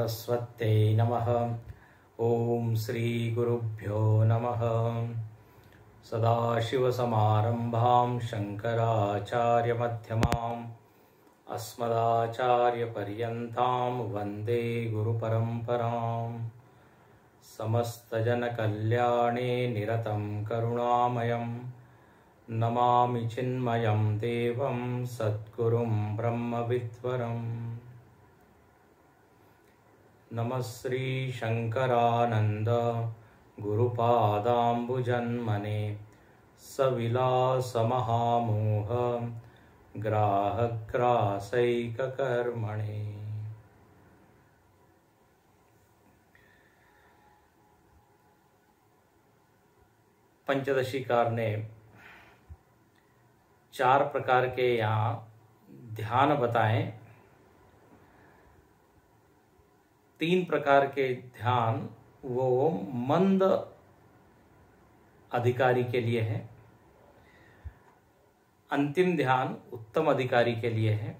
सरस्वत्यै नमः। ओम श्री गुरुभ्यो नमः। सदाशिवसमारम्भां शङ्कराचार्यमध्यमाम् अस्मदाचार्यपर्यन्तां वन्दे गुरुपरम्पराम्। समस्तजनकल्याणे निरतं करुणामयं नमामि चिन्मयं देवं सद्गुरुं ब्रह्मविद्वरम्। नमः श्री शंकरानंद गुरुपादाम्बुजन्मने सविलासमहामोह ग्राहग्रासैककर्मणे। पंचदशीकार ने 4 प्रकार के यहाँ ध्यान बताएं। 3 प्रकार के ध्यान वो मंद अधिकारी के लिए है, अंतिम ध्यान उत्तम अधिकारी के लिए है,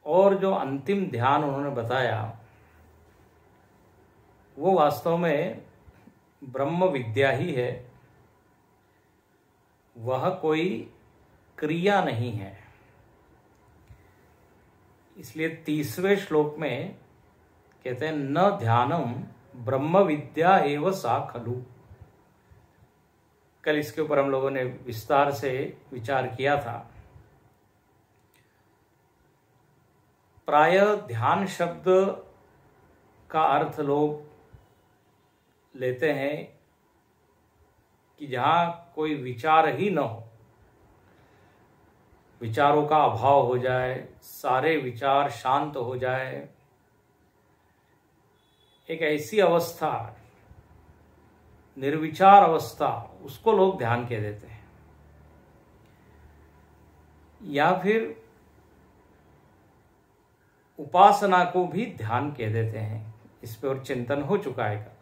और जो अंतिम ध्यान उन्होंने बताया वो वास्तव में ब्रह्म विद्या ही है, वह कोई क्रिया नहीं है। इसलिए 30वें श्लोक में कहते हैं न ध्यानम ब्रह्म विद्या एव सा खलु। कल इसके ऊपर हम लोगों ने विस्तार से विचार किया था। प्राय ध्यान शब्द का अर्थ लोग लेते हैं कि जहां कोई विचार ही न हो, विचारों का अभाव हो जाए, सारे विचार शांत हो जाए, एक ऐसी अवस्था, निर्विचार अवस्था, उसको लोग ध्यान कह देते हैं। या फिर उपासना को भी ध्यान कह देते हैं। इस पे और चिंतन हो चुका है,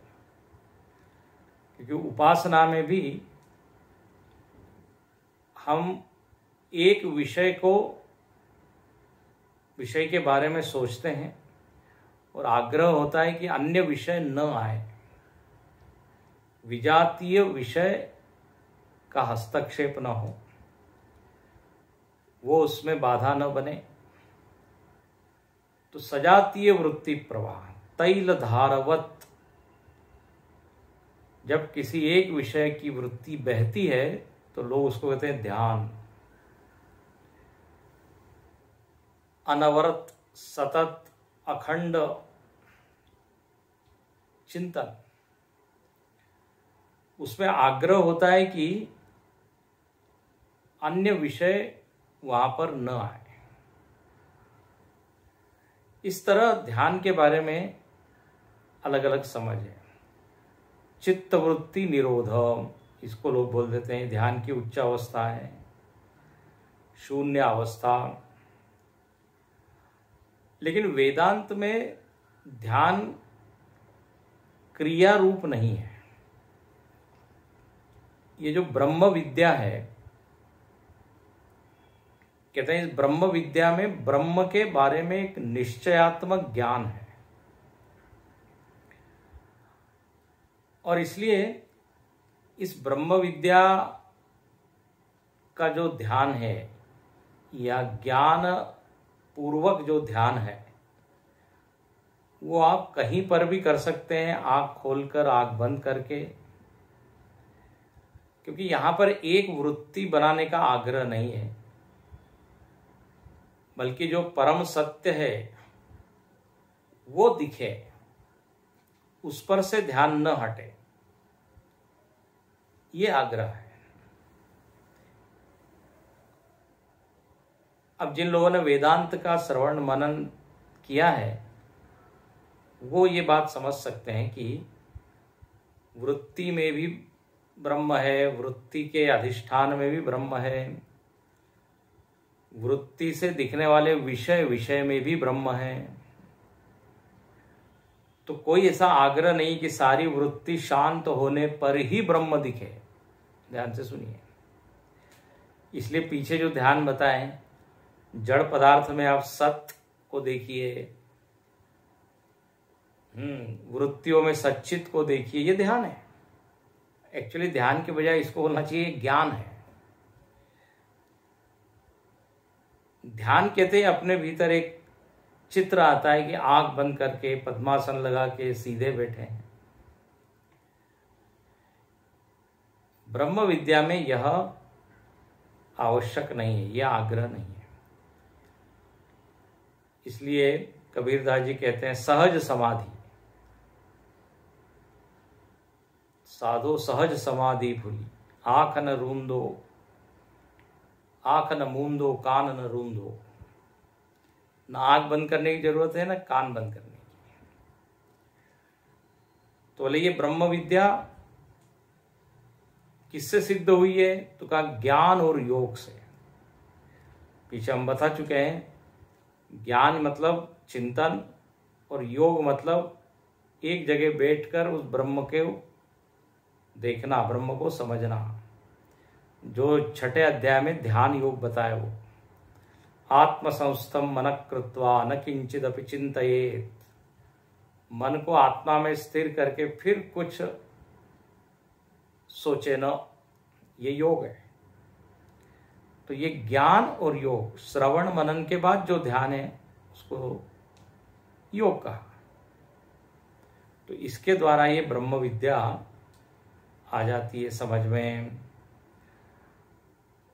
क्योंकि उपासना में भी हम एक विषय के बारे में सोचते हैं और आग्रह होता है कि अन्य विषय न आए, विजातीय विषय का हस्तक्षेप न हो, वो उसमें बाधा न बने। तो सजातीय वृत्ति प्रवाह तैल धारवत, जब किसी एक विषय की वृत्ति बहती है तो लोग उसको कहते हैं ध्यान। अनवरत, सतत, अखंड चिंतन, उसमें आग्रह होता है कि अन्य विषय वहां पर न आए। इस तरह ध्यान के बारे में अलग अलग समझ है। चित्तवृत्ति निरोध, इसको लोग बोल देते हैं ध्यान की उच्च अवस्था है, शून्य अवस्था। लेकिन वेदांत में ध्यान क्रिया रूप नहीं है। ये जो ब्रह्म विद्या है, कहते हैं इस ब्रह्म विद्या में ब्रह्म के बारे में एक निश्चयात्मक ज्ञान है, और इसलिए इस ब्रह्म विद्या का जो ध्यान है या ज्ञान पूर्वक जो ध्यान है, वो आप कहीं पर भी कर सकते हैं, आंख खोलकर, आंख बंद करके, क्योंकि यहां पर एक वृत्ति बनाने का आग्रह नहीं है, बल्कि जो परम सत्य है वो दिखे, उस पर से ध्यान न हटे, ये आग्रह है। अब जिन लोगों ने वेदांत का श्रवण मनन किया है वो ये बात समझ सकते हैं कि वृत्ति में भी ब्रह्म है, वृत्ति के अधिष्ठान में भी ब्रह्म है, वृत्ति से दिखने वाले विषय में भी ब्रह्म है। तो कोई ऐसा आग्रह नहीं कि सारी वृत्ति शांत होने पर ही ब्रह्म दिखे। ध्यान से सुनिए। इसलिए पीछे जो ध्यान बताएं, जड़ पदार्थ में आप सत को देखिए, वृत्तियों में सच्चित को देखिए, ये ध्यान है। एक्चुअली ध्यान के बजाय इसको बोलना चाहिए ज्ञान है। ध्यान कहते हैं अपने भीतर एक चित्र आता है कि आंख बंद करके पद्मासन लगा के सीधे बैठे हैं। ब्रह्म विद्या में यह आवश्यक नहीं है, यह आग्रह नहीं है। इसलिए कबीरदास जी कहते हैं सहज समाधि, साधो सहज समाधि भूली, आंख न रूंदो, आंख न मूंदो, कान न रूंदो। न आंख बंद करने की जरूरत है, न कान बंद करने की। तो बोले ये ब्रह्म विद्या किससे सिद्ध हुई है? तो कहा ज्ञान और योग से। पीछे हम बता चुके हैं, ज्ञान मतलब चिंतन और योग मतलब एक जगह बैठकर उस ब्रह्म के देखना, ब्रह्म को समझना। जो छठे अध्याय में ध्यान योग बताया वो आत्मसंस्थम मन कृत्वा न किंचिदपि चिंतयेत, मन को आत्मा में स्थिर करके फिर कुछ सोचे न, ये योग है। तो ये ज्ञान और योग, श्रवण मनन के बाद जो ध्यान है उसको योग कहा। तो इसके द्वारा ये ब्रह्म विद्या आ जाती है समझ में।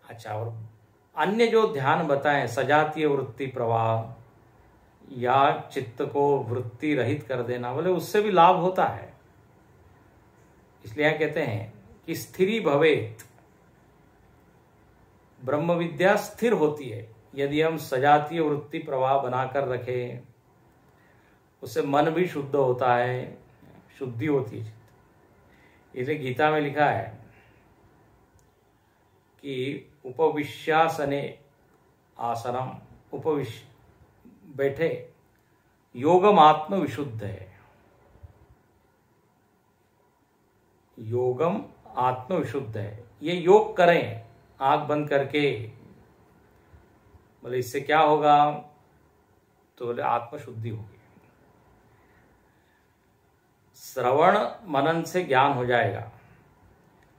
अच्छा, और अन्य जो ध्यान बताएं, सजातीय वृत्ति प्रवाह या चित्त को वृत्ति रहित कर देना, बोले उससे भी लाभ होता है। इसलिए यहां कहते हैं कि स्थिरी भवेत, ब्रह्म विद्या स्थिर होती है यदि हम सजातीय वृत्ति प्रवाह बनाकर रखें। उससे मन भी शुद्ध होता है, शुद्धि होती है। इसलिए गीता में लिखा है कि उपविश्यासने आसनम, बैठे योगम आत्म विशुद्ध है, योगम आत्म विशुद्ध है। ये योग करें आंख बंद करके, बोले इससे क्या होगा? तो बोले आत्मशुद्धि होगी। श्रवण मनन से ज्ञान हो जाएगा,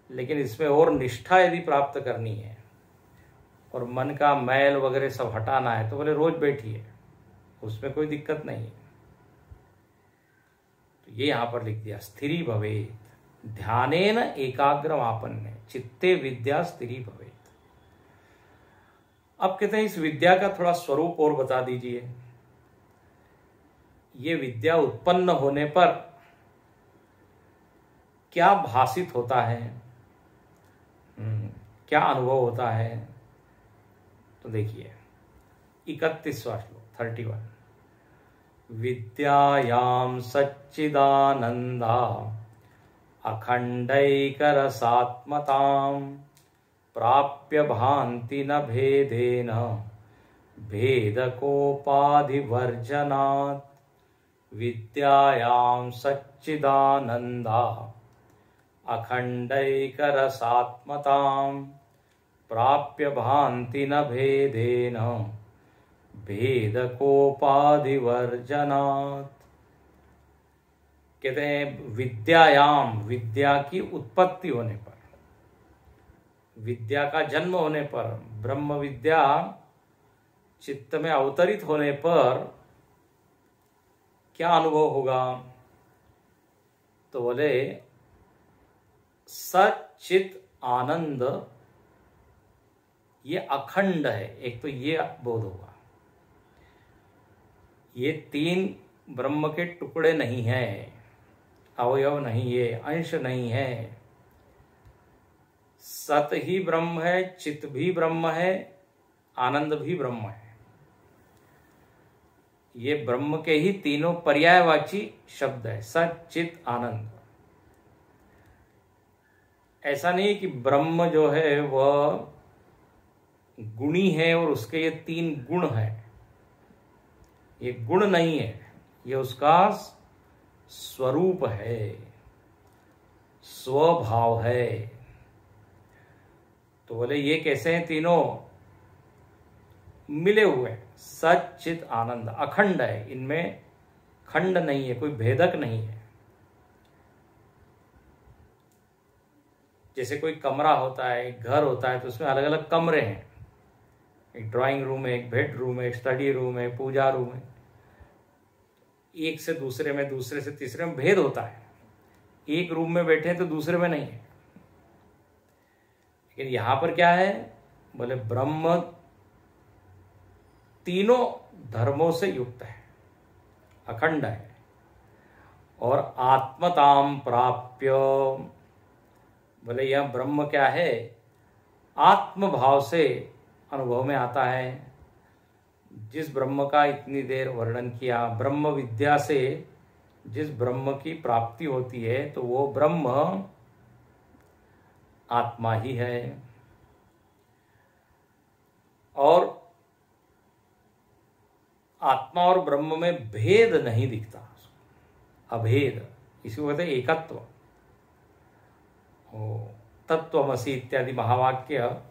लेकिन इसमें और निष्ठा यदि प्राप्त करनी है और मन का मैल वगैरह सब हटाना है तो बोले रोज बैठिए, उसमें कोई दिक्कत नहीं है। तो ये यहां पर लिख दिया स्थिरी भवेत, ध्यानेन एकाग्रमापन्ने चित्ते विद्या स्थिरी भवेत। अब कहते हैं इस विद्या का थोड़ा स्वरूप और बता दीजिए। ये विद्या उत्पन्न होने पर क्या भासित होता है, क्या अनुभव होता है? तो देखिए 31वां श्लोक 31, विद्यायां सच्चिदानंदा अखंडैकरसात्मतां प्राप्य भान्ति न भेदेन भेदकोपाधिवर्जनात्। विद्यायां सच्चिदानंदा अखंडैकरसात्मतां प्राप्य भान्ति न भेदेन भेदकोपाधिवर्जनात्। कहते हैं विद्यायाम, विद्या की उत्पत्ति होने पर, विद्या का जन्म होने पर, ब्रह्म विद्या चित्त में अवतरित होने पर क्या अनुभव होगा? तो बोले सच्चित आनंद, ये अखंड है। एक तो ये बोध होगा, ये तीन ब्रह्म के टुकड़े नहीं है, अवयव नहीं है, अंश नहीं है। सत ही ब्रह्म है, चित भी ब्रह्म है, आनंद भी ब्रह्म है। ये ब्रह्म के ही तीनों पर्यायवाची शब्द है, सत चित आनंद। ऐसा नहीं कि ब्रह्म जो है वह गुणी है और उसके ये तीन गुण है, ये गुण नहीं है, ये उसका स्वरूप है, स्वभाव है। तो बोले ये कैसे हैं तीनों? मिले हुए हैं। सच्चित आनंद अखंड है, इनमें खंड नहीं है, कोई भेदक नहीं है। जैसे कोई कमरा होता है, एक घर होता है, तो उसमें अलग अलग कमरे हैं। एक ड्राइंग रूम है, एक बेडरूम है, एक स्टडी रूम है, पूजा रूम है। एक से दूसरे में, दूसरे से तीसरे में भेद होता है। एक रूम में बैठे हैं तो दूसरे में नहीं है। लेकिन यहां पर क्या है, बोले ब्रह्म तीनों धर्मों से युक्त है, अखंड है। और आत्मताम प्राप्य, बोले यह ब्रह्म क्या है, आत्म भाव से अनुभव में आता है। जिस ब्रह्म का इतनी देर वर्णन किया, ब्रह्म विद्या से जिस ब्रह्म की प्राप्ति होती है, तो वो ब्रह्म आत्मा ही है। और आत्मा और ब्रह्म में भेद नहीं दिखता, अभेद, इसी को कहते हैं एकत्व। तत्वमसि इत्यादि महावाक्य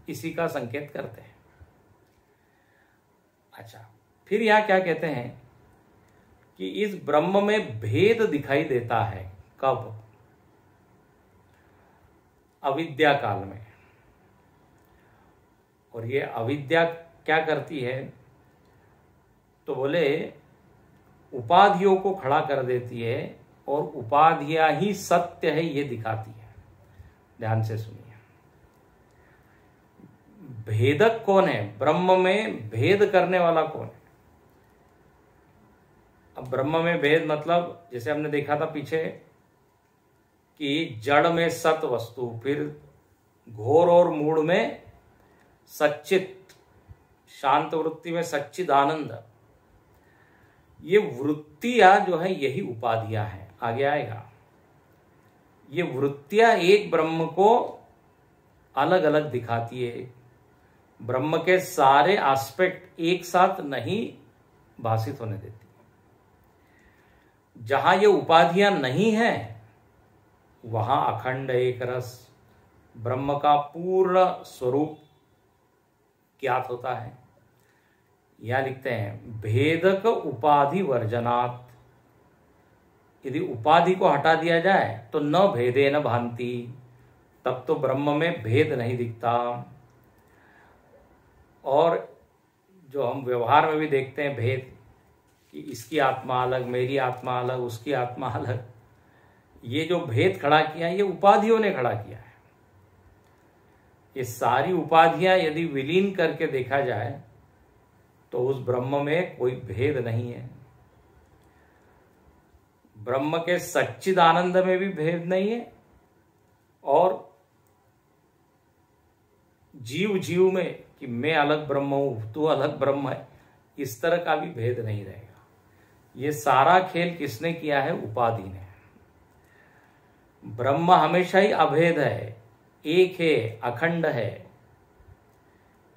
इसी का संकेत करते हैं। अच्छा, फिर यहां क्या कहते हैं कि इस ब्रह्म में भेद दिखाई देता है। कब? अविद्या काल में। और ये अविद्या क्या करती है, तो बोले उपाधियों को खड़ा कर देती है, और उपाधियां ही सत्य है ये दिखाती है। ध्यान से सुनिए, भेदक कौन है, ब्रह्म में भेद करने वाला कौन है। अब ब्रह्म में भेद मतलब, जैसे हमने देखा था पीछे कि जड़ में सत वस्तु, फिर घोर और मूढ़ में सच्चित, शांत वृत्ति में सच्चिदानंद। ये वृत्तियां जो है यही उपाधियां हैं। आगे आएगा, ये वृत्तियां एक ब्रह्म को अलग अलग दिखाती है। ब्रह्म के सारे एस्पेक्ट एक साथ नहीं भाषित होने देती। जहां ये उपाधियां नहीं हैं, वहां अखंड एक रस ब्रह्म का पूर्ण स्वरूप ज्ञात होता है। यह लिखते हैं, भेदक उपाधि वर्जनात्। यदि उपाधि को हटा दिया जाए तो न भेदे न भांति, तब तो ब्रह्म में भेद नहीं दिखता। और जो हम व्यवहार में भी देखते हैं भेद, कि इसकी आत्मा अलग, मेरी आत्मा अलग, उसकी आत्मा अलग, ये जो भेद खड़ा किया ये उपाधियों ने खड़ा किया है। ये सारी उपाधियां यदि विलीन करके देखा जाए तो उस ब्रह्म में कोई भेद नहीं है। ब्रह्म के सच्चिदानंद में भी भेद नहीं है, और जीव जीव में कि मैं अलग ब्रह्म हूं, तू अलग ब्रह्म है, इस तरह का भी भेद नहीं रहेगा। ये सारा खेल किसने किया है? उपाधि ने। ब्रह्म हमेशा ही अभेद है, एक है, अखंड है।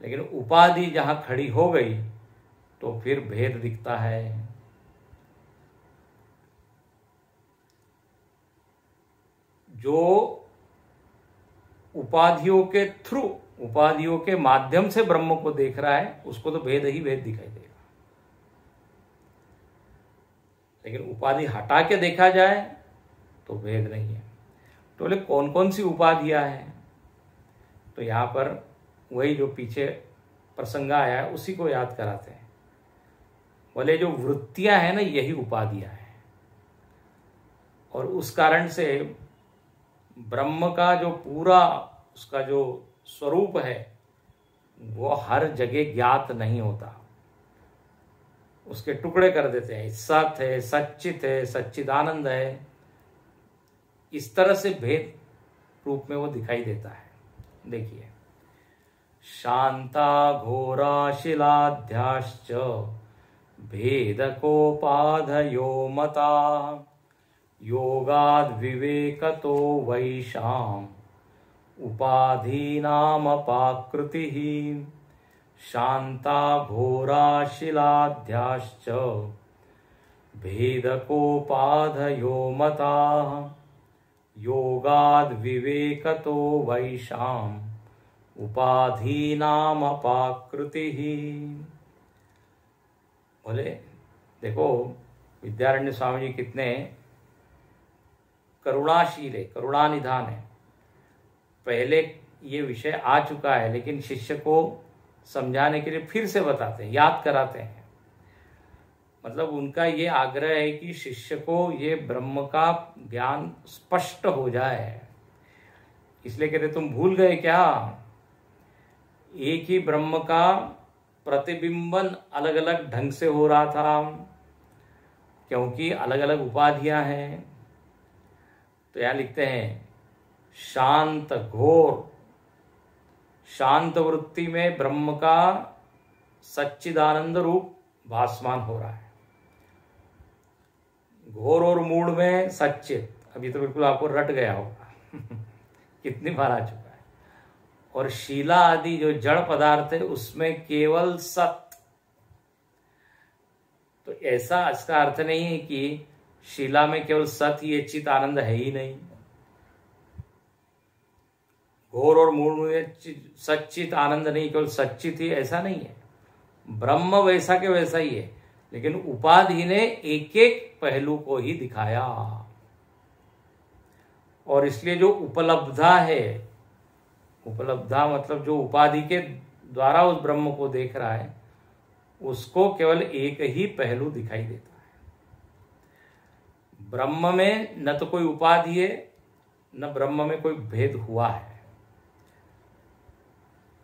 लेकिन उपाधि जहां खड़ी हो गई तो फिर भेद दिखता है। जो उपाधियों के थ्रू, उपाधियों के माध्यम से ब्रह्म को देख रहा है, उसको तो भेद ही भेद दिखाई देगा। लेकिन उपाधि हटा के देखा जाए तो भेद नहीं है। तो बोले कौन कौन सी उपाधियां हैं? तो यहां पर वही जो पीछे प्रसंग आया है उसी को याद कराते हैं। बोले जो वृत्तियां हैं ना, यही उपाधियां हैं। और उस कारण से ब्रह्म का जो पूरा उसका जो स्वरूप है वो हर जगह ज्ञात नहीं होता, उसके टुकड़े कर देते हैं। सत है, सच्चित है, सच्चिदानंद है, इस तरह से भेद रूप में वो दिखाई देता है। देखिए, शांता घोरा शिलाध्याश्च भेदकोपाधयो मता योगाद् विवेकतो वैशाम उपाधीनामपाकृतिः। शांता घोरा शिलाध्याश्च भेदकोपाधयो मता योगाद् विवेकतो वैशाम उपाधीनाम अपाकृति ही। बोले देखो विद्यारण्य स्वामी जी कितने करुणाशील है, करुणानिधान है। पहले ये विषय आ चुका है लेकिन शिष्य को समझाने के लिए फिर से बताते हैं, याद कराते हैं। मतलब उनका ये आग्रह है कि शिष्य को ये ब्रह्म का ज्ञान स्पष्ट हो जाए। इसलिए कहते तुम भूल गए क्या, एक ही ब्रह्म का प्रतिबिंबन अलग अलग ढंग से हो रहा था, क्योंकि अलग अलग उपाधियां हैं। तो यहां लिखते हैं शांत घोर, शांत वृत्ति में ब्रह्म का सच्चिदानंद रूप भासमान हो रहा है। घोर और मूढ़ में सच्चित, अभी तो बिल्कुल आपको रट गया होगा कितनी बार आ चुका है। और शीला आदि जो जड़ पदार्थ है उसमें केवल सत। तो ऐसा इसका अर्थ नहीं है कि शीला में केवल सत ही चित आनंद है ही नहीं। घोर और मूढ़ में सच्चित आनंद नहीं, केवल सच्चित ही, ऐसा नहीं है। ब्रह्म वैसा के वैसा ही है, लेकिन उपाधि ने एक एक पहलू को ही दिखाया। और इसलिए जो उपलब्धा है, उपलब्धा मतलब जो उपाधि के द्वारा उस ब्रह्म को देख रहा है, उसको केवल एक ही पहलू दिखाई देता है। ब्रह्म में न तो कोई उपाधि है, न ब्रह्म में कोई भेद हुआ है।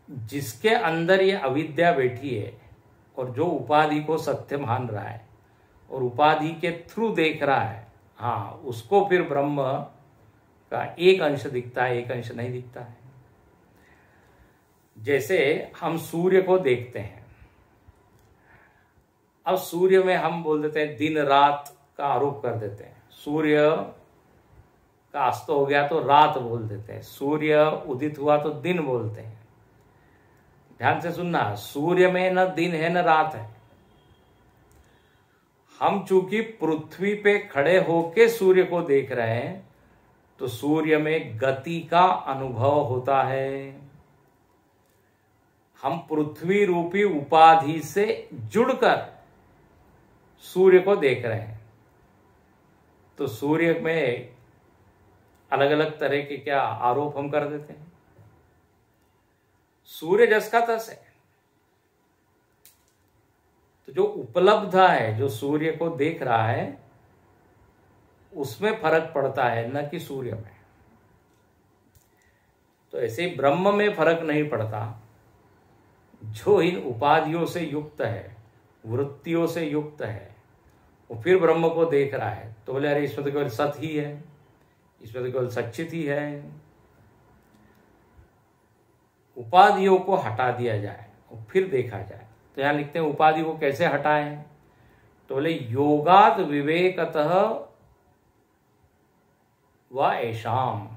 जिसके अंदर ये अविद्या बैठी है और जो उपाधि को सत्य मान रहा है और उपाधि के थ्रू देख रहा है, हाँ, उसको फिर ब्रह्म का एक अंश दिखता है, एक अंश नहीं दिखता है। जैसे हम सूर्य को देखते हैं, अब सूर्य में हम बोल देते हैं दिन रात का आरोप कर देते हैं। सूर्य का अस्त हो गया तो रात बोल देते हैं, सूर्य उदित हुआ तो दिन बोलते हैं। ध्यान से सुनना, सूर्य में न दिन है न रात है। हम चूंकि पृथ्वी पे खड़े होके सूर्य को देख रहे हैं तो सूर्य में गति का अनुभव होता है। हम पृथ्वी रूपी उपाधि से जुड़कर सूर्य को देख रहे हैं तो सूर्य में अलग अलग तरह के क्या आरोप हम कर देते हैं। सूर्य जस का तस है। तो जो उपलब्ध है, जो सूर्य को देख रहा है, उसमें फर्क पड़ता है, न कि सूर्य में। तो ऐसे ब्रह्म में फर्क नहीं पड़ता। जो इन उपाधियों से युक्त है, वृत्तियों से युक्त है, वो फिर ब्रह्म को देख रहा है तो बोले अरे इसमें तो केवल सत ही है, इसमें तो केवल सच्चित ही है। उपाधियों को हटा दिया जाए और फिर देखा जाए। तो यहां लिखते हैं उपाधि को कैसे हटाएं, तो बोले योगात विवेकतः व ऐशाम,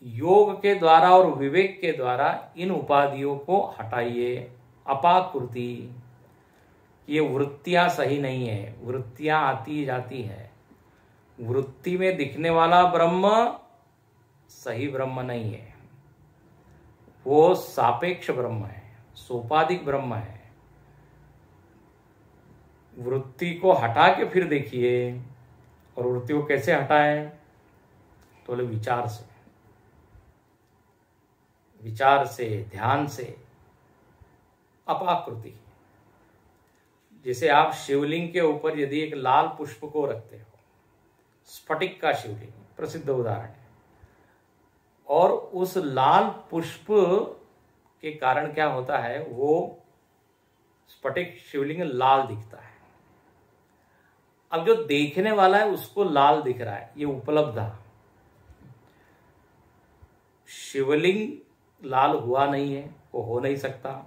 योग के द्वारा और विवेक के द्वारा इन उपाधियों को हटाइए। अपाकृति, ये वृत्तियां सही नहीं है, वृत्तियां आती जाती है। वृत्ति में दिखने वाला ब्रह्म सही ब्रह्म नहीं है, वो सापेक्ष ब्रह्म है, सोपाधिक ब्रह्म है। वृत्ति को हटा के फिर देखिए। और वृत्ति को कैसे हटाएं, तो बोले विचार से, विचार से, ध्यान से। अपाकृति, जैसे आप शिवलिंग के ऊपर यदि एक लाल पुष्प को रखते हो, स्फटिक का शिवलिंग प्रसिद्ध उदाहरण है, और उस लाल पुष्प के कारण क्या होता है, वो स्फटिक शिवलिंग लाल दिखता है। अब जो देखने वाला है उसको लाल दिख रहा है, ये उपलब्धा। शिवलिंग लाल हुआ नहीं है, वो हो नहीं सकता,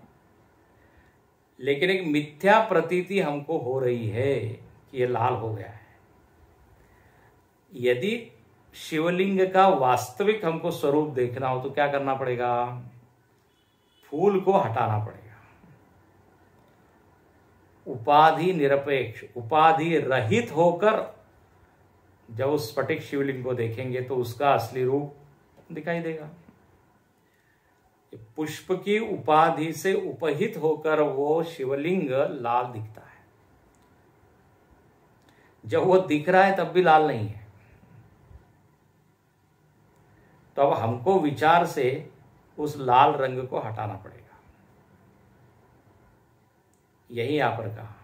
लेकिन एक मिथ्या प्रतीति हमको हो रही है कि ये लाल हो गया है। यदि शिवलिंग का वास्तविक हमको स्वरूप देखना हो तो क्या करना पड़ेगा, फूल को हटाना पड़ेगा। उपाधि निरपेक्ष, उपाधि रहित होकर जब उस स्फटिक शिवलिंग को देखेंगे तो उसका असली रूप दिखाई देगा। पुष्प की उपाधि से उपहित होकर वो शिवलिंग लाल दिखता है। जब वो दिख रहा है तब भी लाल नहीं है। तो अब हमको विचार से उस लाल रंग को हटाना पड़ेगा। यही यहां पर कहा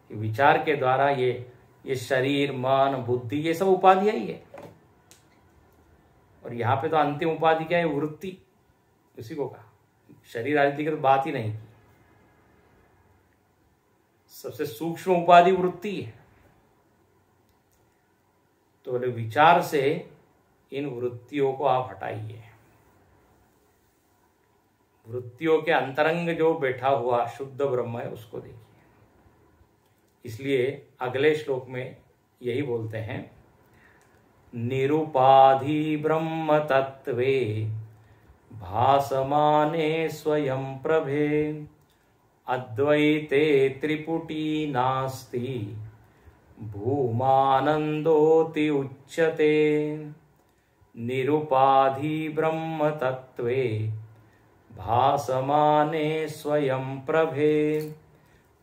कि विचार के द्वारा ये शरीर, मन, बुद्धि, ये सब उपाधियां ही है। और यहां पे तो अंतिम उपाधि क्या है? वृत्ति। उसी को कहा। शरीर आदि की तो बात ही नहीं की। सबसे सूक्ष्म उपाधि वृत्ति है। तो बोले विचार से इन वृत्तियों को आप हटाइए। वृत्तियों के अंतरंग जो बैठा हुआ शुद्ध ब्रह्म है उसको देखिए। इसलिए अगले श्लोक में यही बोलते हैं, निरुपाधि ब्रह्म तत्वे भासमाने स्वयं प्रभे अद्वैते त्रिपुटी नास्ति भूमानंदोति उच्यते। निरुपाधि ब्रह्म तत्वे भासमाने स्वयं प्रभे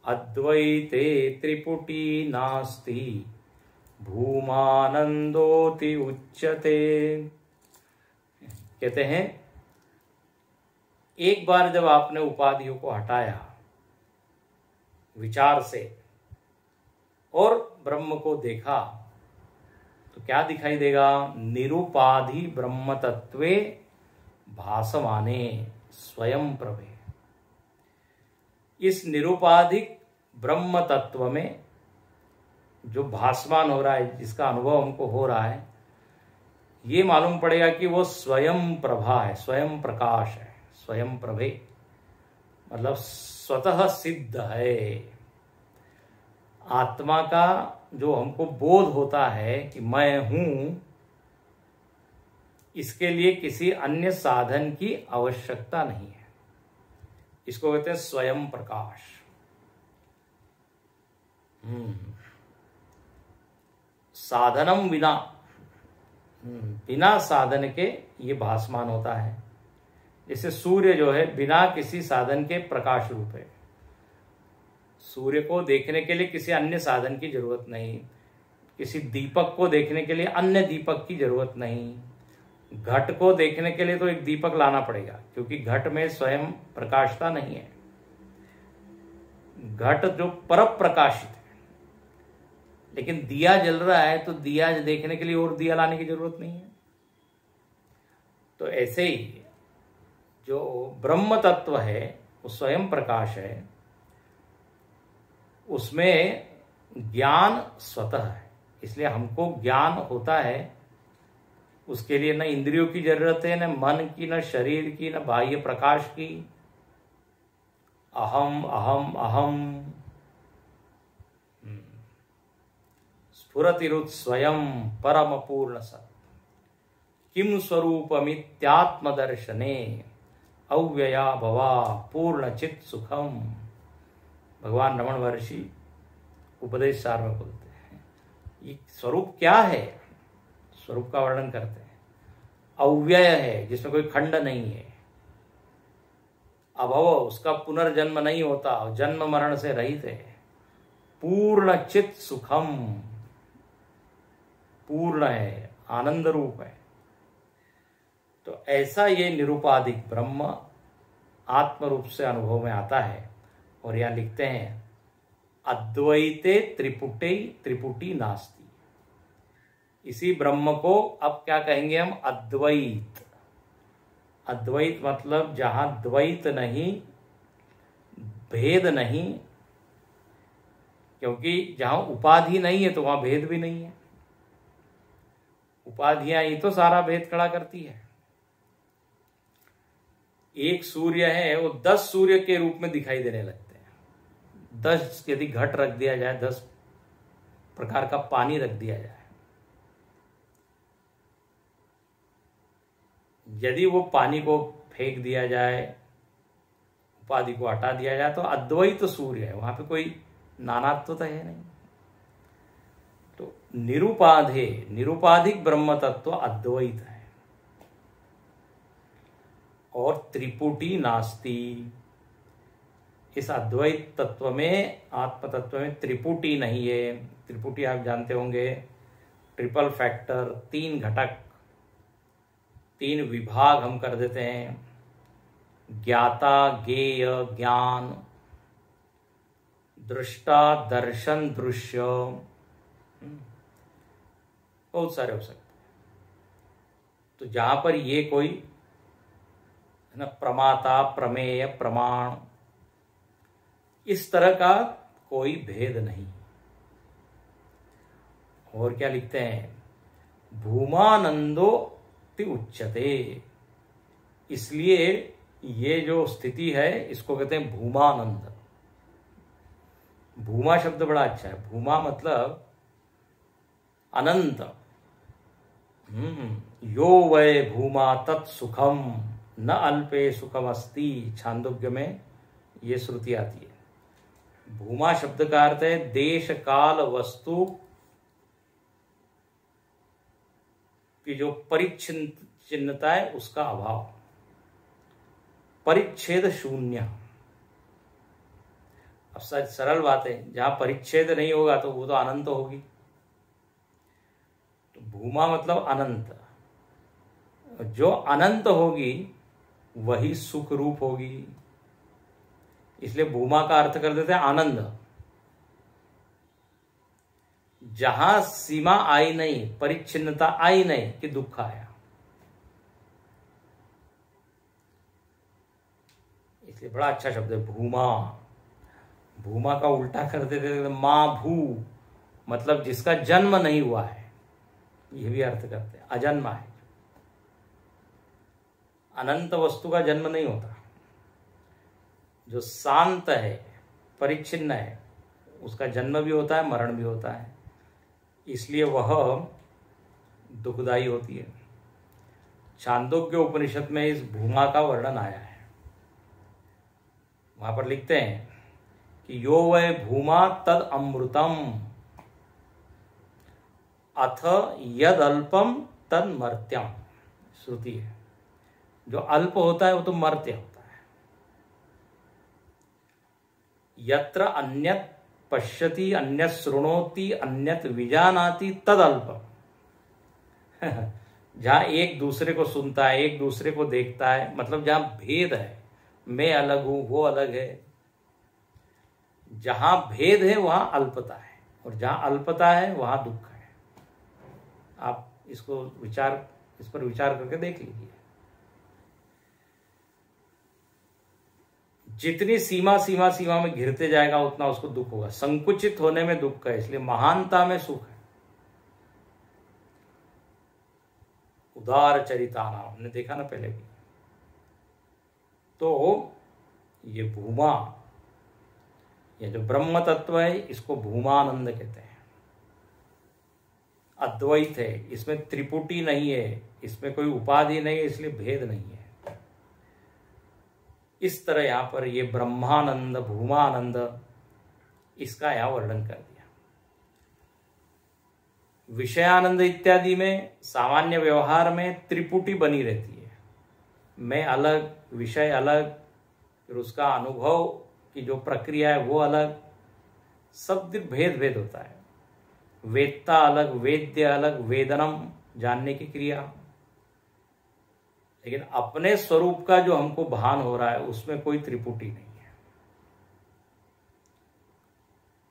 अद्वैते त्रिपुटी नास्ति भूमानंदोति उच्यते। कहते हैं एक बार जब आपने उपाधियों को हटाया विचार से और ब्रह्म को देखा तो क्या दिखाई देगा? निरुपाधि ब्रह्म तत्वे भासमाने स्वयं प्रभे। इस निरुपाधिक ब्रह्म तत्व में जो भासमान हो रहा है, जिसका अनुभव हमको हो रहा है, ये मालूम पड़ेगा कि वो स्वयं प्रभा है, स्वयं प्रकाश है, स्वयं प्रभे मतलब स्वतः सिद्ध है। आत्मा का जो हमको बोध होता है कि मैं हूं, इसके लिए किसी अन्य साधन की आवश्यकता नहीं है। इसको कहते हैं स्वयं प्रकाश। साधनम बिना, बिना साधन के ये भासमान होता है। जैसे सूर्य जो है बिना किसी साधन के प्रकाश रूप है। सूर्य को देखने के लिए किसी अन्य साधन की जरूरत नहीं, किसी दीपक को देखने के लिए अन्य दीपक की जरूरत नहीं, घट को देखने के लिए तो एक दीपक लाना पड़ेगा क्योंकि घट में स्वयं प्रकाशता नहीं है। घट जो पर प्रकाशित है, लेकिन दिया जल रहा है तो दिया देखने के लिए और दिया लाने की जरूरत नहीं है। तो ऐसे ही जो ब्रह्म तत्व है वो स्वयं प्रकाश है, उसमें ज्ञान स्वतः है। इसलिए हमको ज्ञान होता है, उसके लिए न इंद्रियों की जरूरत है, न मन की, न शरीर की, न बाह्य प्रकाश की। अहम अहम अहम स्फुरतिरुत स्वयं परम पूर्ण सत् किम स्वरूपमित्यात्मदर्शने अव्यया भवा पूर्ण चित सुखम। भगवान रमण महर्षि उपदेश सार में बोलते हैं ये स्वरूप क्या है। स्वरूप का वर्णन करते हैं। अव्यय है, जिसमें कोई खंड नहीं है। अभव, उसका पुनर्जन्म नहीं होता, जन्म मरण से रहित है। पूर्ण चित सुखम, पूर्ण है, आनंद रूप है। तो ऐसा ये निरुपाधिक ब्रह्म आत्म रूप से अनुभव में आता है। और यहां लिखते हैं अद्वैते त्रिपुटी नास्ति। इसी ब्रह्म को अब क्या कहेंगे हम? अद्वैत। अद्वैत मतलब जहां द्वैत नहीं, भेद नहीं, क्योंकि जहां उपाधि नहीं है तो वहां भेद भी नहीं है। उपाधियां ही तो सारा भेद खड़ा करती है। एक सूर्य है, वो 10 सूर्य के रूप में दिखाई देने लगते हैं। 10 यदि घट रख दिया जाए, 10 प्रकार का पानी रख दिया जाए, यदि वो पानी को फेंक दिया जाए, उपाधि को हटा दिया जाए, तो अद्वैत सूर्य है, वहां पे कोई नानात्व तो है नहीं। तो निरुपाधिक ब्रह्म तत्व अद्वैत है। और त्रिपुटी नास्ति। इस अद्वैत तत्व में, आत्म तत्व में त्रिपुटी नहीं है। त्रिपुटी आप जानते होंगे, ट्रिपल फैक्टर, 3 घटक, 3 विभाग हम कर देते हैं, ज्ञाता, ज्ञेय, ज्ञान, दृष्टा, दर्शन, दृश्य, बहुत सारे हो सकते हैं। तो जहां पर ये कोई है ना, प्रमाता, प्रमेय, प्रमाण, इस तरह का कोई भेद नहीं। और क्या लिखते हैं, भूमानंदो ति उच्यते। इसलिए ये जो स्थिति है इसको कहते हैं भूमानंद। भूमा शब्द बड़ा अच्छा है। भूमा मतलब अनंत। यो वै भूमा तत्सुखम न अल्पे सुखम अस्ति, छांदोग्य में ये श्रुति आती है। भूमा शब्द का अर्थ है देश काल वस्तु की जो परिच्छिन्नता है उसका अभाव, परिच्छेद शून्य। अब सच सरल बात है, जहां परिच्छेद नहीं होगा तो वो तो अनंत होगी। तो भूमा मतलब अनंत, जो अनंत होगी वही सुख रूप होगी। इसलिए भूमा का अर्थ कर देते हैं आनंद। जहां सीमा आई नहीं, परिच्छिन्नता आई नहीं कि दुख आया। इसलिए बड़ा अच्छा शब्द है भूमा। भूमा का उल्टा कर देते थे मां भू, मतलब जिसका जन्म नहीं हुआ है, यह भी अर्थ करते हैं, अजन्मा है। अनंत वस्तु का जन्म नहीं होता। जो शांत है, परिच्छिन्न है, उसका जन्म भी होता है, मरण भी होता है। इसलिए वह दुखदाई होती है। छांदोग्य उपनिषद में इस भूमा का वर्णन आया है। वहां पर लिखते हैं कि यो वै भूमा तद अमृतम अथ यद अल्पम तद मर्त्यम। श्रुति है, जो अल्प होता है वो तो मर्त्य होता है। यत्र अन्यत पश्यति, अन्यत शृणोति, अन्यत विजानाति तद अल्पम। जहां एक दूसरे को सुनता है, एक दूसरे को देखता है, मतलब जहां भेद है, मैं अलग हूं, वो अलग है। जहां भेद है वहां अल्पता है, और जहां अल्पता है वहां दुख है। आप इस पर विचार करके देख लीजिए। जितनी सीमा में घिरते जाएगा उतना उसको दुख होगा। संकुचित होने में दुख है, इसलिए महानता में सुख है। उदार चरिता नाम हमने देखा ना पहले भी। तो ये भूमा, ये जो ब्रह्म तत्व है, इसको भूमानंद कहते हैं। अद्वैत है, इसमें त्रिपुटी नहीं है, इसमें कोई उपाधि नहीं है, इसलिए भेद नहीं है। इस तरह यहां पर ये ब्रह्मानंद, भूमानंद, इसका यहां वर्णन कर दिया। विषयानंद इत्यादि में, सामान्य व्यवहार में त्रिपुटी बनी रहती है। मैं अलग, विषय अलग, फिर उसका अनुभव की जो प्रक्रिया है वो अलग, सब भेद होता है। वेदता अलग, वेद्य अलग, वेदनम जानने की क्रिया। लेकिन अपने स्वरूप का जो हमको भान हो रहा है उसमें कोई त्रिपुटी नहीं है।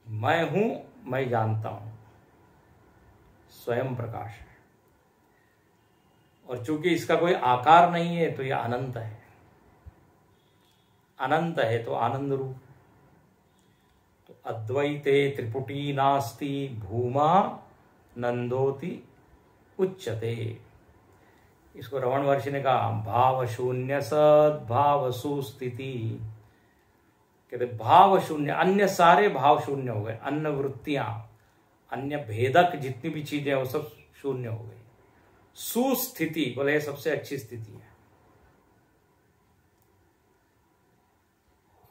मैं हूं, मैं जानता हूं, स्वयं प्रकाश है। और चूंकि इसका कोई आकार नहीं है तो यह अनंत है। अनंत है तो आनंद रूप। तो अद्वैते त्रिपुटी नास्ति भूमा नंदोति उच्यते। इसको रमण महर्षि ने कहा भाव शून्य सद्भाव सुस्थिति। कहते भाव शून्य, अन्य सारे भाव शून्य हो गए, अन्य वृत्तियां, अन्य भेदक जितनी भी चीजें वो सब शून्य हो गई। सुस्थिति बोले सबसे अच्छी स्थिति है,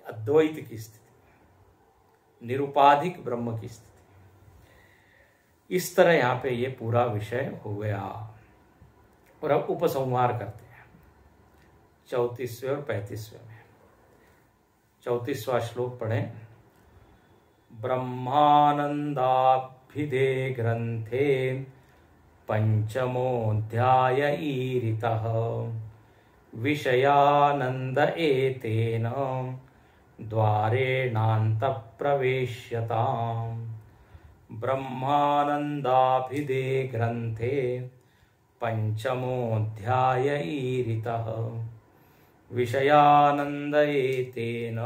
अद्वैत की स्थिति, निरुपाधिक ब्रह्म की स्थिति। इस तरह यहां पे ये पूरा विषय हो गया। और अब उपसंहार करते हैं। 34वें और 35वें में। 34वां श्लोक पढ़ें। ब्रह्मानंदाभिधे ग्रंथे पंचमोऽध्याय ईरितः विषयानंद एतेन द्वारेणान्तप्रवेश्यताम्। ब्रह्मानंदाभिधे ग्रंथे पंचमोऽध्याय ईरितः विषयानंद एतेन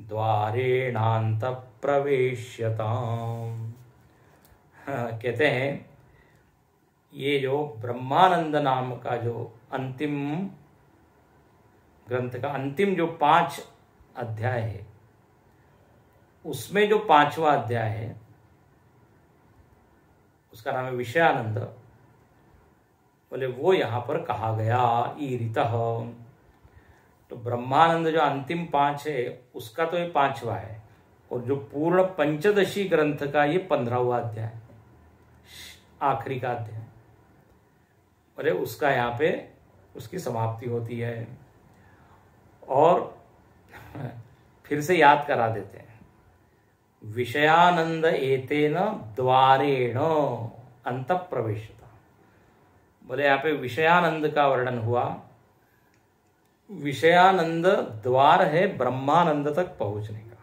द्वारेणान्तप्रवेश्यताम्। कहते हैं ये जो ब्रह्मानंद नाम का जो अंतिम ग्रंथ का अंतिम जो 5 अध्याय है, उसमें जो 5वां अध्याय है उसका नाम है विषयानंद। बोले वो यहां पर कहा गया ईरितः। तो ब्रह्मानंद जो अंतिम 5 है उसका तो ये 5वां है, और जो पूर्ण पंचदशी ग्रंथ का ये 15वां अध्याय, आखिरी का अध्याय। बोले उसका यहाँ पे उसकी समाप्ति होती है। और फिर से याद करा देते हैं, विषयानंद एतेन द्वारेण अंतःप्रवेशता। बोले यहाँ पे विषयानंद का वर्णन हुआ। विषयानंद द्वार है ब्रह्मानंद तक पहुंचने का।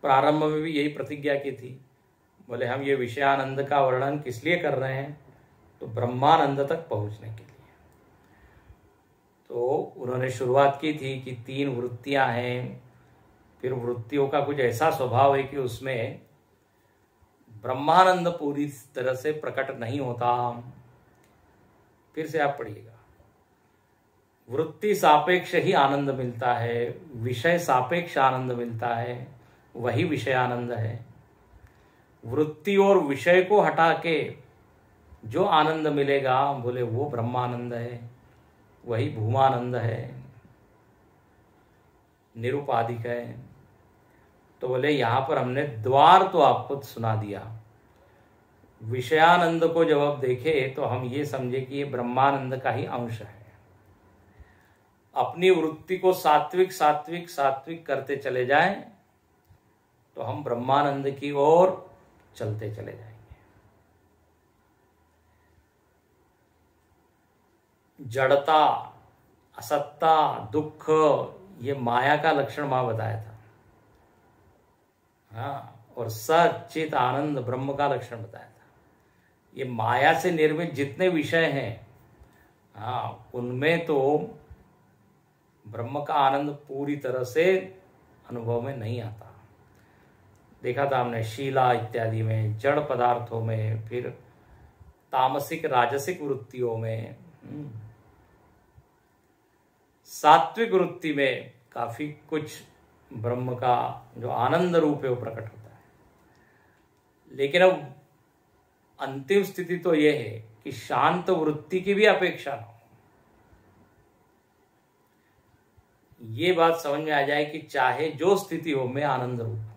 प्रारंभ में भी यही प्रतिज्ञा की थी। बोले हम ये विषयानंद का वर्णन किस लिए कर रहे हैं, तो ब्रह्मानंद तक पहुंचने के लिए। तो उन्होंने शुरुआत की थी कि 3 वृत्तियां हैं, फिर वृत्तियों का कुछ ऐसा स्वभाव है कि उसमें ब्रह्मानंद पूरी तरह से प्रकट नहीं होता। फिर से आप पढ़िएगा, वृत्ति सापेक्ष ही आनंद मिलता है, विषय सापेक्ष आनंद मिलता है, वही विषयानंद है। वृत्ति और विषय को हटा के जो आनंद मिलेगा, बोले वो ब्रह्मानंद है, वही भूमानंद है, निरुपाधिक है। तो बोले यहां पर हमने द्वार तो आपको सुना दिया। विषयानंद को जब आप देखे तो हम ये समझे कि ये ब्रह्मानंद का ही अंश है। अपनी वृत्ति को सात्विक सात्विक सात्विक करते चले जाएं तो हम ब्रह्मानंद की ओर चलते चले जाएंगे। जड़ता, असत्ता, दुख, ये माया का लक्षण वहां बताया था। हाँ, और सच्चित आनंद ब्रह्म का लक्षण बताया था। ये माया से निर्मित जितने विषय हैं, हाँ, उनमें तो ब्रह्म का आनंद पूरी तरह से अनुभव में नहीं आता। देखा था हमने शीला इत्यादि में, जड़ पदार्थों में, फिर तामसिक राजसिक वृत्तियों में, सात्विक वृत्ति में काफी कुछ ब्रह्म का जो आनंद रूप है वो प्रकट होता है। लेकिन अब अंतिम स्थिति तो यह है कि शांत वृत्ति की भी अपेक्षा न हो। ये बात समझ में आ जाए कि चाहे जो स्थिति हो, मैं आनंद रूप हूं।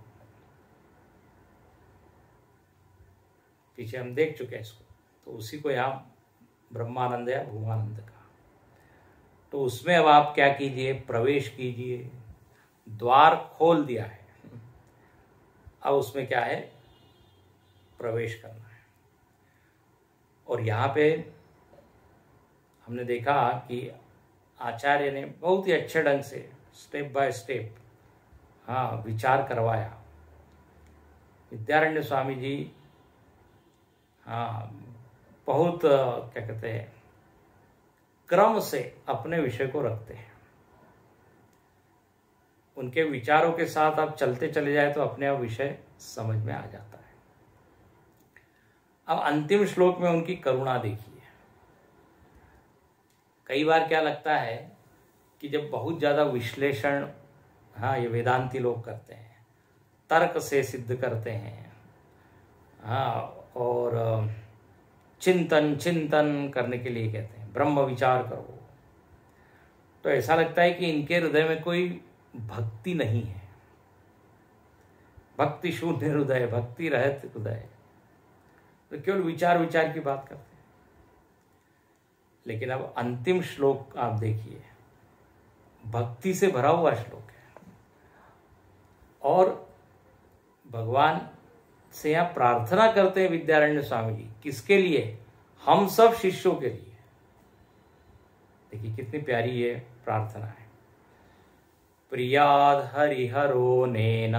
पीछे हम देख चुके हैं इसको, तो उसी को यहां ब्रह्मानंद या भूमानंद का। तो उसमें अब आप क्या कीजिए, प्रवेश कीजिए। द्वार खोल दिया है, अब उसमें क्या है, प्रवेश करना है। और यहां पे हमने देखा कि आचार्य ने बहुत ही अच्छे ढंग से स्टेप बाय स्टेप, हाँ, विचार करवाया। विद्यारण्य स्वामी जी, हाँ, बहुत क्या कहते हैं, क्रम से अपने विषय को रखते हैं। उनके विचारों के साथ आप चलते चले जाए तो अपने आप विषय समझ में आ जाता है। अब अंतिम श्लोक में उनकी करुणा देखिए। कई बार क्या लगता है कि जब बहुत ज्यादा विश्लेषण, हाँ, ये वेदांती लोग करते हैं, तर्क से सिद्ध करते हैं, हाँ, और चिंतन करने के लिए कहते हैं, ब्रह्म विचार करो, तो ऐसा लगता है कि इनके हृदय में कोई भक्ति नहीं है। भक्ति शून्य हृदय, भक्ति रहित हृदय, तो केवल विचार की बात करते हैं। लेकिन अब अंतिम श्लोक आप देखिए, भक्ति से भरा हुआ श्लोक है और भगवान से यहाँ प्रार्थना करते हैं विद्यारण्य स्वामी जी। किसके लिए? हम सब शिष्यों के लिए। देखिए कितनी प्यारी ये प्रार्थना है। प्रियाद हरिहरो नेन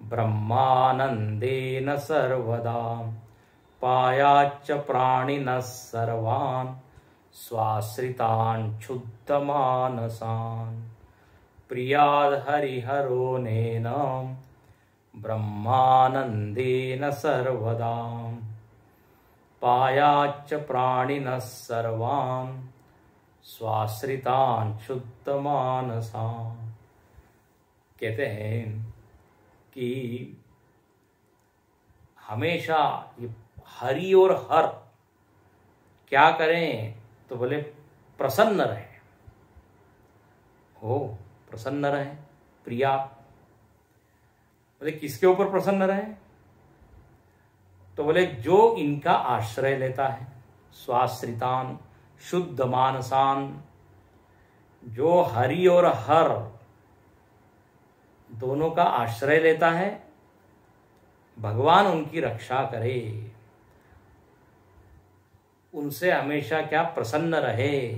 ब्रह्मानंदेन सर्वदा पायाच्च प्राणिनः सर्वान् स्वाश्रितान् क्षुब्धमानसान्। प्रियाद हरिहरो नेन ब्रह्मानंदेन सर्वदा पायाच्च प्राणिनः सर्वान् स्वाश्रितान् क्षुब्धमानसान्। कहते हैं कि हमेशा ये हरि और हर क्या करें, तो बोले प्रसन्न रहे हो, प्रसन्न रहे। प्रिया बोले किसके ऊपर प्रसन्न रहे, तो बोले जो इनका आश्रय लेता है। स्वाश्रितान शुद्ध मानसान, जो हरि और हर दोनों का आश्रय लेता है, भगवान उनकी रक्षा करे, उनसे हमेशा क्या प्रसन्न रहे।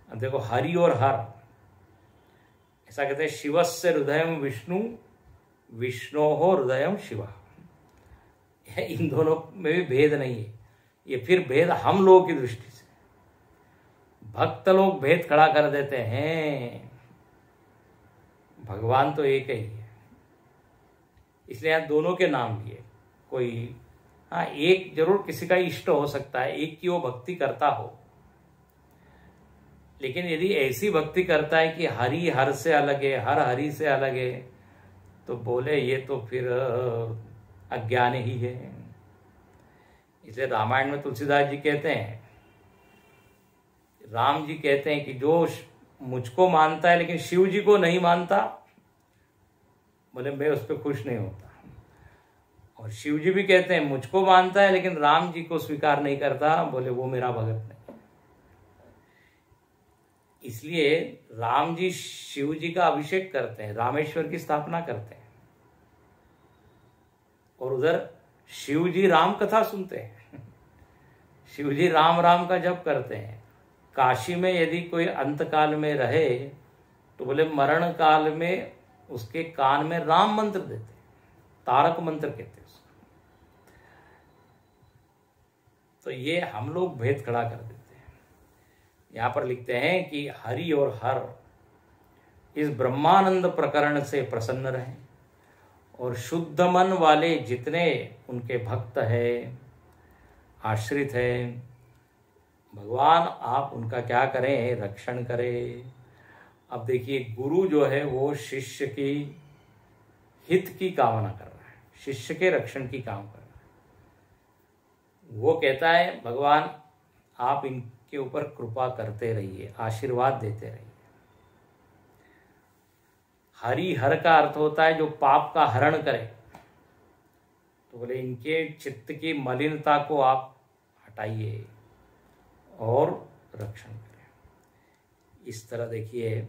अब देखो हरि और हर, ऐसा कहते हैं शिवस्य हृदयम विष्णु विष्णोः हृदयम शिव। इन दोनों में भी भेद नहीं है, ये फिर भेद हम लोगों की दृष्टि से। भक्त लोग भेद खड़ा कर देते हैं, भगवान तो एक ही है, इसलिए यहाँ दोनों के नाम लिए। कोई हाँ एक जरूर किसी का इष्ट हो सकता है, एक की वो भक्ति करता हो, लेकिन यदि ऐसी भक्ति करता है कि हरि हर से अलग है, हर हरि से अलग है, तो बोले ये तो फिर अज्ञान ही है। इसलिए रामायण में तुलसीदास जी कहते हैं, राम जी कहते हैं कि जो मुझको मानता है लेकिन शिव जी को नहीं मानता, बोले मैं उस पर खुश नहीं होता। और शिव जी भी कहते हैं मुझको मानता है लेकिन राम जी को स्वीकार नहीं करता, बोले वो मेरा भगत नहीं। इसलिए राम जी शिव जी का अभिषेक करते हैं, रामेश्वर की स्थापना करते हैं, और उधर शिव जी राम कथा सुनते हैं, शिव जी राम राम का जप करते हैं। काशी में यदि कोई अंत काल में रहे तो बोले मरण काल में उसके कान में राम मंत्र देते, तारक मंत्र कहते हैं उसको। तो ये हम लोग भेद खड़ा कर देते हैं। यहां पर लिखते हैं कि हरि और हर इस ब्रह्मानंद प्रकरण से प्रसन्न रहें, और शुद्ध मन वाले जितने उनके भक्त है, आश्रित है, भगवान आप उनका क्या करें, रक्षण करें। अब देखिए गुरु जो है वो शिष्य की हित की कामना कर रहा है, शिष्य के रक्षण की काम कर रहा है। वो कहता है भगवान आप इनके ऊपर कृपा करते रहिए, आशीर्वाद देते रहिए। हरि हर का अर्थ होता है जो पाप का हरण करे, तो बोले इनके चित्त की मलिनता को आप हटाइए और रक्षण करें। इस तरह देखिए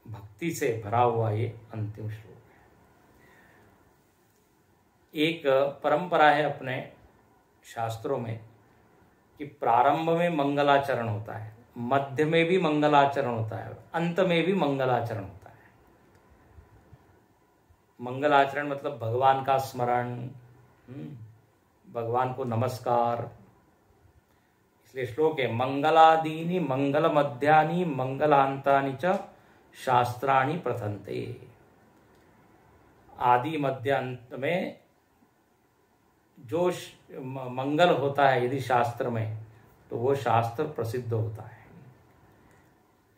भक्ति से भरा हुआ ये अंतिम श्लोक है। एक परंपरा है अपने शास्त्रों में कि प्रारंभ में मंगलाचरण होता है, मध्य में भी मंगलाचरण होता है, अंत में भी मंगलाचरण होता है। मंगलाचरण मतलब भगवान का स्मरण, भगवान को नमस्कार। इसलिए श्लोक है मंगलादीनि मंगल मध्यानि मंगलांतानि च शास्त्राणि प्रथन्ते। आदि मध्य अंत में जो मंगल होता है यदि शास्त्र में, तो वो शास्त्र प्रसिद्ध होता है,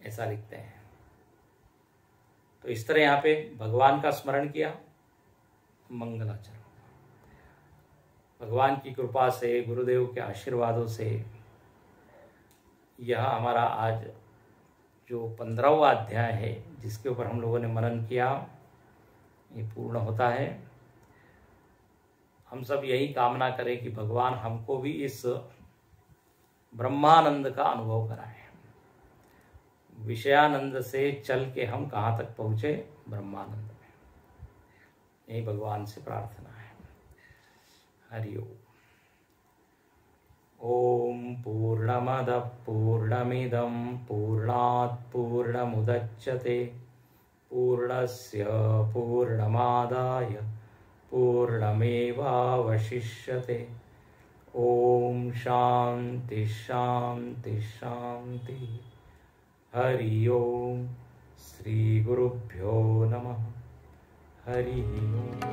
ऐसा लिखते हैं। तो इस तरह यहाँ पे भगवान का स्मरण किया, मंगलाचरण। भगवान की कृपा से, गुरुदेव के आशीर्वादों से यह हमारा आज जो 15वां अध्याय है जिसके ऊपर हम लोगों ने मनन किया, ये पूर्ण होता है। हम सब यही कामना करें कि भगवान हमको भी इस ब्रह्मानंद का अनुभव कराए। विषयानंद से चल के हम कहाँ तक पहुँचे? ब्रह्मानंद में। यही भगवान से प्रार्थना है। हरि ओम। ओम पूर्णमदः पूर्णमिदं पूर्णात् पूर्णमुदच्यते पूर्णस्य पूर्णमादाय पूर्णमेवावशिष्यते। ओम शांति शांति शांति। हरि ओम। श्री गुरुभ्यो नमः। हरि ओम।